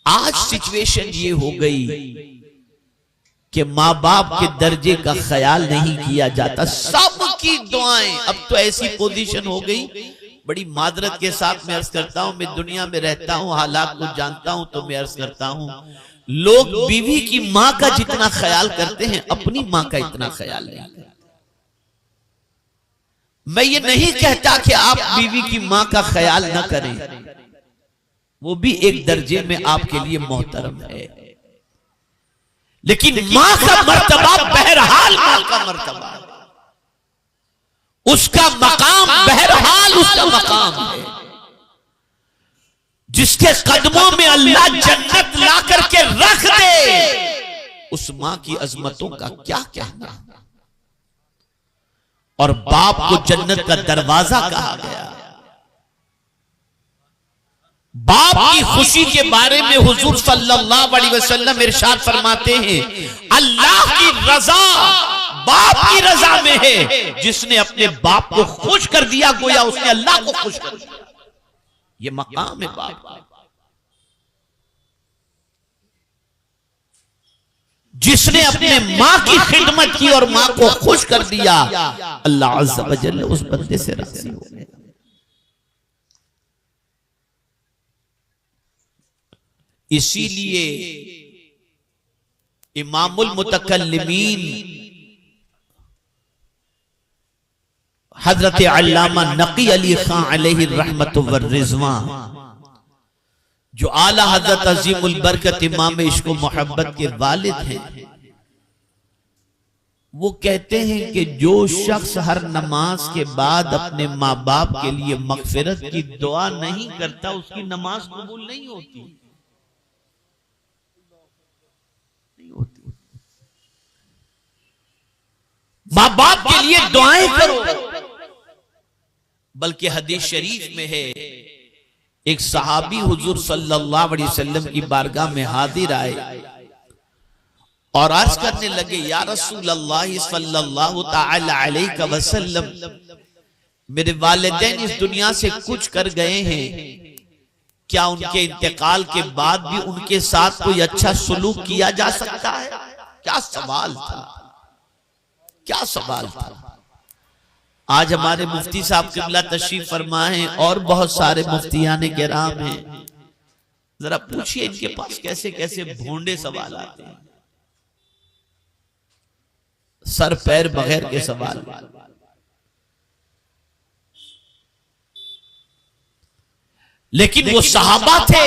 आज सिचुएशन ये हो गई कि माँ बाप के दर्जे का ख्याल नहीं किया जाता, सबकी दुआएं। अब तो ऐसी पोजीशन हो गई, बड़ी मादरत के साथ मैं अर्ज करता हूं, मैं दुनिया में रहता हूं, हालात को जानता हूं, तो मैं अर्ज करता हूं, लोग बीवी की माँ का जितना ख्याल करते हैं अपनी माँ का इतना ख्याल नहीं करते। मैं ये नहीं कहता कि आप बीवी की माँ का ख्याल न करें, वो भी एक दर्जे में आपके लिए मोहतरम है, लेकिन मां का मर्तबा बहरहाल मां का मर्तबा, उसका मकाम बहरहाल उसका मकाम है। जिसके कदमों में अल्लाह जन्नत ला करके रख दे, उस मां की अजमतों का क्या कहना। और बाप को जन्नत का दरवाजा कहा गया। बाप की खुशी के बारे में हुजूर सल्लल्लाहु अलैहि वसल्लम इरशाद फरमाते हैं, अल्लाह की रजा बाप की रजा में है। जिसने अपने बाप को खुश कर दिया गोया उसने अल्लाह को खुश कर दिया। ये मकाम है बाप का। जिसने अपने मां की खिदमत की और मां को खुश कर दिया, अल्लाह अज़्ज़ा व जल्ल उस बंदे से राज़ी हो गया। इसीलिए इमामुल मुतकल्लिमीन हजरत अल्लामा नकी अली खां अलैहि रहमत व रिज़वान, जो आला हजरत अजीमुल बरकत इमाम इश्क व मोहब्बत के वालिद हैं, वो कहते हैं कि जो शख्स हर नमाज के बाद अपने माँ बाप के लिए मगफिरत की दुआ नहीं करता, उसकी नमाज कबूल नहीं होती। माँ बाप के लिए दुआएं करो। बल्कि हदीस शरीफ में है, एक सहाबी हुजूर सल्लल्लाहु अलैहि वसल्लम की बारगाह में हाजिर आए और अर्ज करने लगे, या रसूल अल्लाह सल्लल्लाहु तआला अलैहि वसल्लम, मेरे वालिदैन इस दुनिया से कुछ कर गए हैं, क्या उनके इंतकाल के बाद भी उनके साथ कोई अच्छा सुलूक किया जा सकता है? क्या सवाल था, क्या सवाल था। आज हमारे मुफ्ती साहब किबला तशरीफ फरमा हैं और बहुत सारे मुफ्तियाने किराम हैं, जरा पूछिए इनके पास कैसे कैसे भोंडे सवाल आते हैं, सर पैर बगैर के सवाल। लेकिन वो सहाबा थे,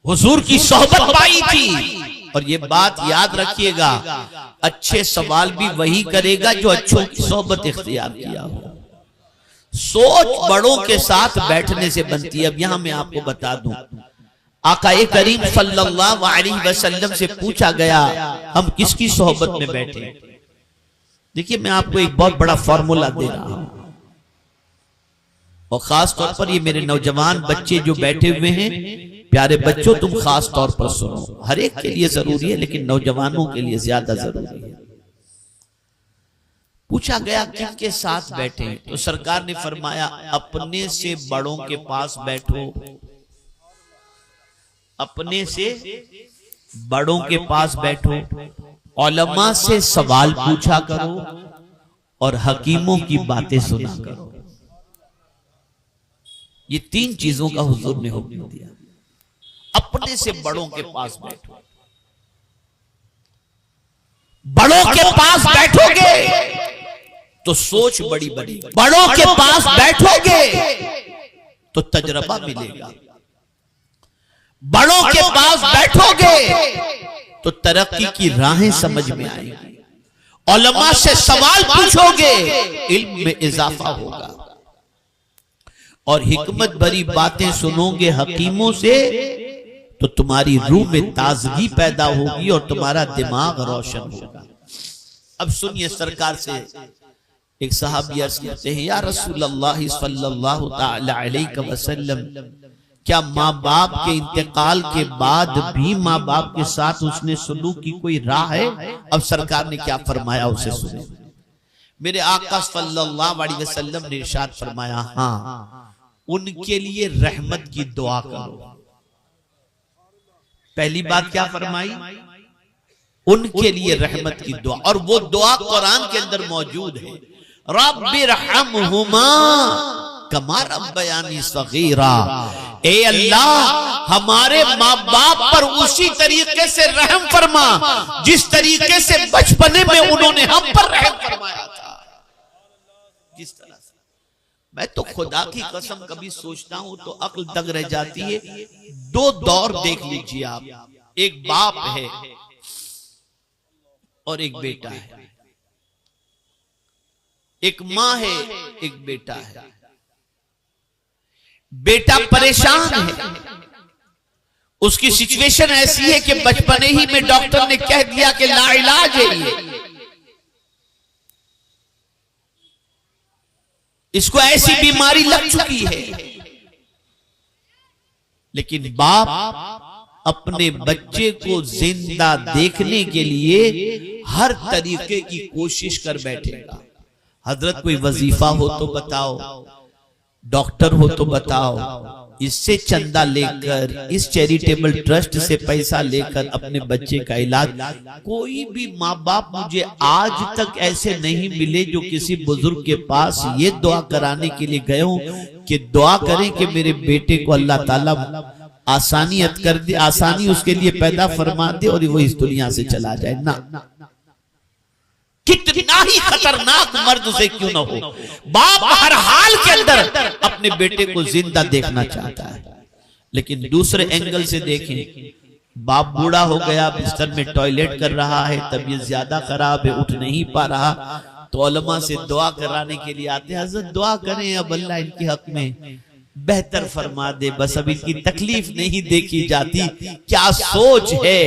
हुजूर की सोहबत पाई थी। और ये बात याद रखिएगा, अच्छे सवाल भी वही करेगा जो अच्छों की सोहबत इख्तियार किया हो। सोच बड़ों के साथ बैठने से बनती है। अब यहां मैं आपको बता दूं, आकाए करीम सल्लल्लाहु अलैहि वसल्लम से पूछा गया, हम किसकी सोहबत में बैठे? देखिए, मैं आपको एक बहुत बड़ा फॉर्मूला दे रहा हूं, और खास तौर पर ये मेरे नौजवान बच्चे जो बैठे हुए हैं, प्यारे बच्चों, तुम खास तौर पर सुनो। हर एक के लिए जरूरी है, लेकिन नौजवानों के लिए ज्यादा जरूरी है। पूछा गया किनके साथ बैठे, तो सरकार ने फरमाया, अपने से बड़ों के पास बैठो, अपने से बड़ों के पास बैठो, उलमा से सवाल पूछा करो और हकीमों की बातें सुना करो। ये तीन चीजों का हुजूर ने हुक्म दिया। अपने से बड़ों के पास बैठो, बड़ों के पास बैठोगे तो सोच बड़ी बड़ी, बड़ों के पास बैठोगे तो तजर्बा मिलेगा, बड़ों के पास बैठोगे तो तरक्की की राहें समझ में आएगी, उलमा से सवाल पूछोगे इल्म में इजाफा होगा, और हिकमत भरी बातें सुनोगे हकीमों से तो तुम्हारी रूह में ताजगी पैदा होगी और तुम्हारा दिमाग रोशन होगा। अब सुनिए, सरकार से एक सहाबी अर्ज करते हैं, या रसूल अल्लाह सल्लल्लाहु तआला अलैहि वसल्लम, क्या माँ बाप के इंतकाल के बाद भी माँ बाप के साथ उसने सुलूक की कोई राह है? अब सरकार ने क्या फरमाया उसे सुने। मेरे आका सल्लल्लाहु अलैहि वसल्लम ने इरशाद फरमाया, हाँ, उनके लिए रहमत की दुआ करो। पहली बात क्या फरमाई? उनके लिए रहमत की दुआ, और वो दुआ कुरान के अंदर मौजूद है, रब्बिरहमहुमा कमा रब्बयानी सगीरा। ए अल्लाह, हमारे माँ बाप पर उसी तरीके से रहम फरमा जिस तरीके से बचपने में उन्होंने हम पर रहम फरमाया था। जिस तरह से मैं तो खुदा की कसम कभी सोचता हूं तो अक्ल दंग रह जाती है। दो दौर देख लीजिए आप, एक बाप है और एक बेटा है, एक मां है, एक बेटा है। बेटा परेशान है, उसकी सिचुएशन ऐसी है कि बचपने ही में डॉक्टर ने कह दिया कि लाइलाज है ये, इसको ऐसी बीमारी लग चुकी है। लेकिन बाप अपने बच्चे को जिंदा देखने के लिए हर तरीके की कोशिश कर बैठेगा। हजरत कोई वजीफा हो तो बताओ, डॉक्टर हो तो बताओ, इससे चंदा लेकर, इस चैरिटेबल ट्रस्ट से पैसा लेकर अपने बच्चे का इलाज। कोई भी माँ बाप मुझे आज तक ऐसे नहीं मिले जो किसी बुजुर्ग के पास ये दुआ कराने के लिए गए हो कि दुआ करें कि मेरे बेटे को अल्लाह ताला आसानियत कर दे, आसानी उसके लिए पैदा फरमा दे और वो इस दुनिया से चला जाए ना। कितना ही खतरनाक मर्द से क्यों ना हो, बाप हर हाल के अंदर अपने बेटे को जिंदा देखना चाहता है। लेकिन दूसरे एंगल से देखें, बाप बूढ़ा हो गया, बिस्तर में टॉयलेट कर रहा है, तबीयत ज्यादा खराब है, उठ नहीं पा रहा, तो उलमा से दुआ कराने के लिए आते हैं, हज़रत दुआ करें अब अल्लाह इनके हक में बेहतर फरमा दे, बस अभी इनकी तकलीफ नहीं देखी जाती। क्या सोच है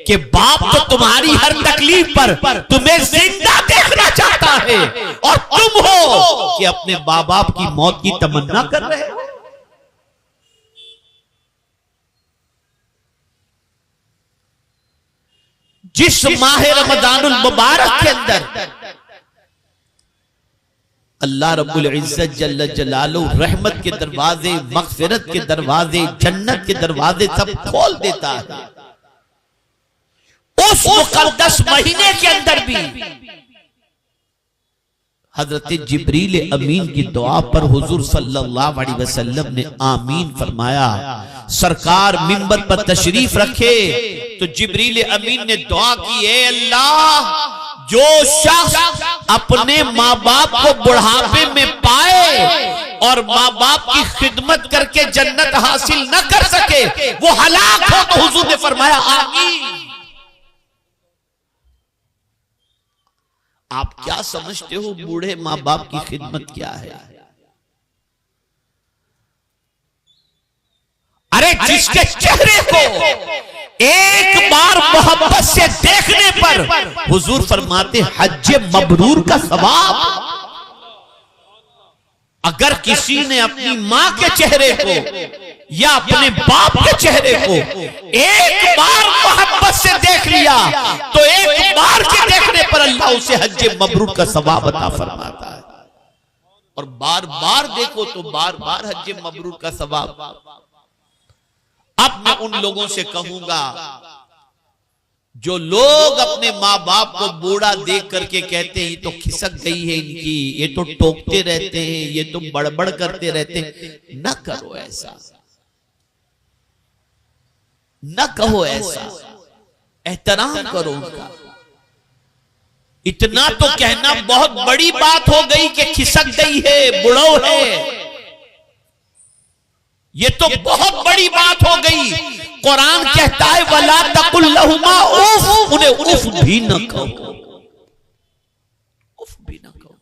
कि बाप तो तुम्हारी हर तकलीफ पर तुम्हें जिंदा देखना चाहता है और तुम हो कि अपने माँ बाप की मौत की तमन्ना कर रहे हो। जिस माह रमजानुल मुबारक के अंदर अल्लाह रब्बुल इज्जत जल्ल जलालुहु रहमत के दरवाजे, मग़फ़िरत के दरवाजे, जन्नत के दरवाजे सब खोल देता है, उस मुक़द्दस महीने के अंदर भी हजरत जिब्रील अमीन की दुआ पर हुजूर सल्लल्लाहु अलैहि वसल्लम ने आमीन फरमाया। सरकार मिंबर पर तशरीफ रखे तो जिब्रील अमीन ने दुआ की, ए अल्लाह, जो शख्स अपने माँ बाप को बुढ़ापे में पाए और माँ बाप की खिदमत करके जन्नत हासिल न कर सके वो हलाक हो, तो हुजूर ने फरमाया आमीन। आप क्या समझते हो बूढ़े माँ बाप की खिदमत क्या है? अरे जिसके चेहरे को एक बार मोहब्बत से देखने पर हुजूर फरमाते हज्ज मबरूर का सवाब। अगर किसी ने अपनी मां के चेहरे को या अपने बाप के चेहरे को एक बार मोहब्बत से देख लिया तो एक बार के देखने पर अल्लाह उसे हज्ज मबरूर का सवाब अता फरमाता है, और बार बार देखो तो बार बार हज्ज मबरूर का सवाब। अब मैं उन लोगों से कहूंगा जो लोग अपने माँ बाप को बूढ़ा देख करके कहते हैं ये तो खिसक गई है इनकी, ये तो टोकते रहते हैं, ये तो बड़बड़ करते रहते हैं, न करो ऐसा, न कहो ऐसा, एहतराम करो उनका। इतना तो कहना बहुत बड़ी बात हो गई कि खिसक गई है, बुढ़ो है, ये तो बहुत बड़ी बात हो गई। कुरान कहता है वला तकुल लहुमा उफ, उन्हें उफ भी न कहो, उफ भी न कहो।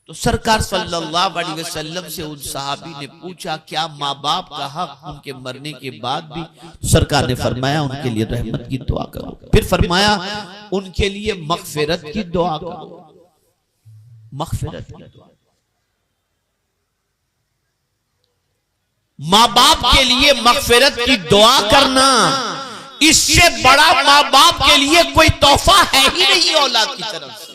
तो सरकार सल्लल्लाहु अलैहि वसल्लम से उन सहाबी ने पूछा क्या माँ बाप का हक उनके मरने के बाद भी? सरकार ने फरमाया उनके लिए रहमत की दुआ करो, फिर फरमाया उनके लिए मग़फ़िरत की दुआ करो, मग़फ़िरत की दुआ। माँ बाप के लिए मग़फ़िरत की दुआ करना, इससे बड़ा माँ बाप के लिए कोई तोहफा है ही नहीं औलाद की तरफ से।